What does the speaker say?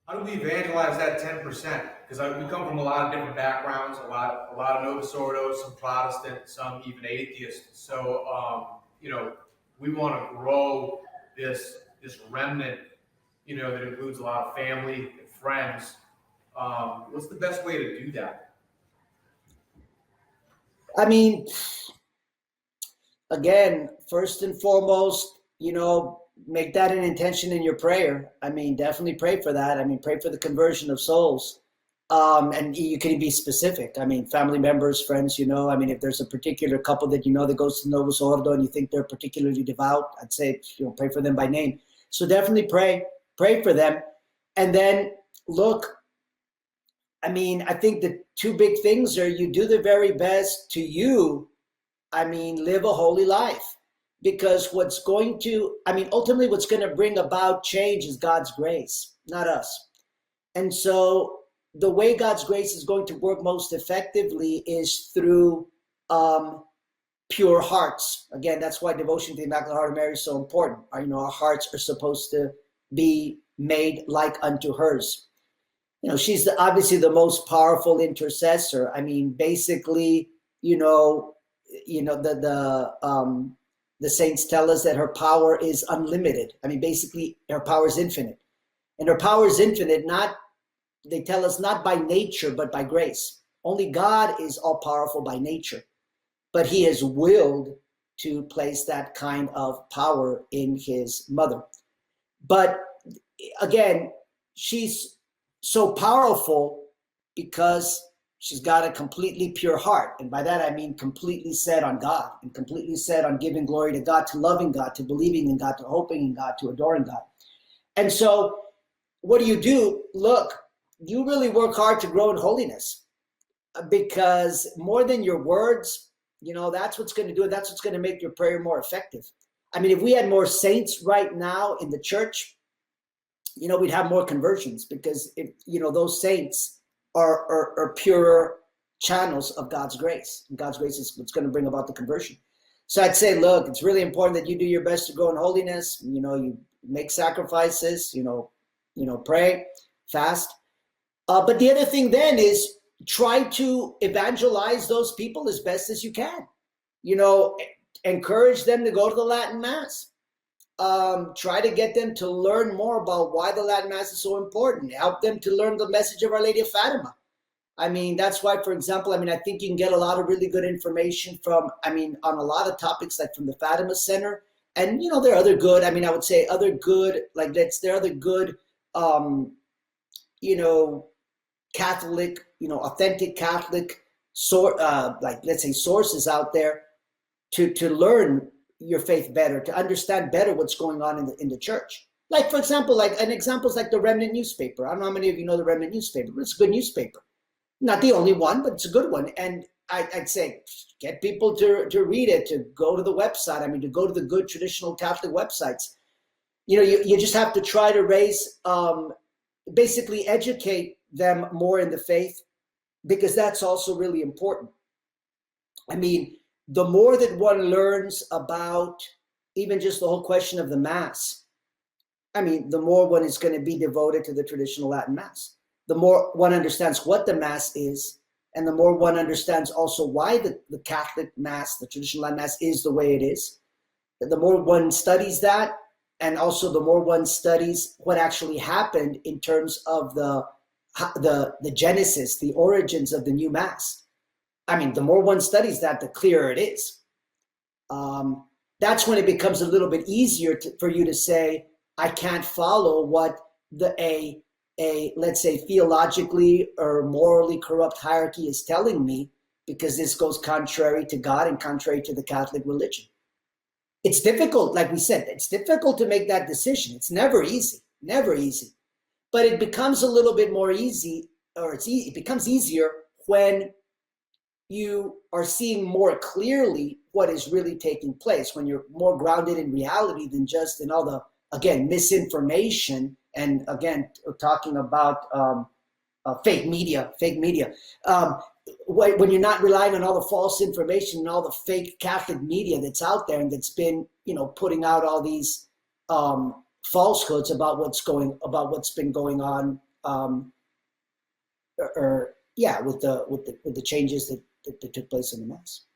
How do we evangelize that 10%? Because we come from a lot of different backgrounds, a lot of Novus Ordo, some Protestant, some even atheist. So we want to grow this remnant, that includes a lot of family and friends. What's the best way to do that? I mean, again, first and foremost, make that an intention in your prayer. I mean, definitely pray for that. I mean, pray for the conversion of souls. And you can be specific. I mean, family members, friends, I mean, if there's a particular couple that that goes to Novus Ordo and you think they're particularly devout, I'd say, pray for them by name. So definitely pray for them. And then look, I mean, I think the two big things are you do the very best to live a holy life. Because ultimately what's going to bring about change is God's grace, not us. And so the way God's grace is going to work most effectively is through pure hearts. Again, that's why devotion to the Immaculate Heart of Mary is so important. Our hearts are supposed to be made like unto hers. She's obviously the most powerful intercessor. I mean, basically, the saints tell us that her power is unlimited. I mean, basically, her power is infinite. And her power is infinite, they tell us not by nature, but by grace. Only God is all powerful by nature. But he has willed to place that kind of power in his mother. But again, she's so powerful because she's got a completely pure heart. And by that, I mean completely set on God and completely set on giving glory to God, to loving God, to believing in God, to hoping in God, to adoring God. And so what do? Look, you really work hard to grow in holiness because more than your words, that's what's going to do it. That's what's going to make your prayer more effective. I mean, if we had more saints right now in the church, we'd have more conversions because if, those saints are pure channels of God's grace. And God's grace is what's going to bring about the conversion. So I'd say, look, it's really important that you do your best to grow in holiness. You make sacrifices, pray, fast. But the other thing then is try to evangelize those people as best as you can. Encourage them to go to the Latin Mass. Try to get them to learn more about why the Latin Mass is so important. Help them to learn the message of Our Lady of Fatima. I mean, that's why, for example, I think you can get a lot of really good information on a lot of topics, like from the Fatima Center. And, there are other good, I would say other good, there are other good, Catholic, authentic Catholic, let's say sources out there to learn your faith better, to understand better what's going on in the church. Like, for example, examples like the Remnant newspaper. I don't know how many of you know the Remnant newspaper, but it's a good newspaper. Not the only one, but it's a good one. And I'd say get people to read it, to go to the website. To go to the good traditional Catholic websites. You just have to try to basically educate them more in the faith, because that's also really important. The more that one learns about even just the whole question of the Mass, the more one is going to be devoted to the traditional Latin Mass. The more one understands what the Mass is, and the more one understands also why the Catholic Mass, the traditional Latin Mass, is the way it is. The more one studies that, and also the more one studies what actually happened in terms of the genesis, the origins of the new Mass. The more one studies that, the clearer it is. That's when it becomes a little bit easier for you to say, I can't follow what let's say, theologically or morally corrupt hierarchy is telling me, because this goes contrary to God and contrary to the Catholic religion. It's difficult, like we said, it's difficult to make that decision. It's never easy, but it becomes a little bit more easy, or it becomes easier when you are seeing more clearly what is really taking place, when you're more grounded in reality than just in all the, again, misinformation, and again, talking about fake media. When you're not relying on all the false information and all the fake Catholic media that's out there and that's been, putting out all these falsehoods about what's been going on or yeah, with the changes that took place in the Mass.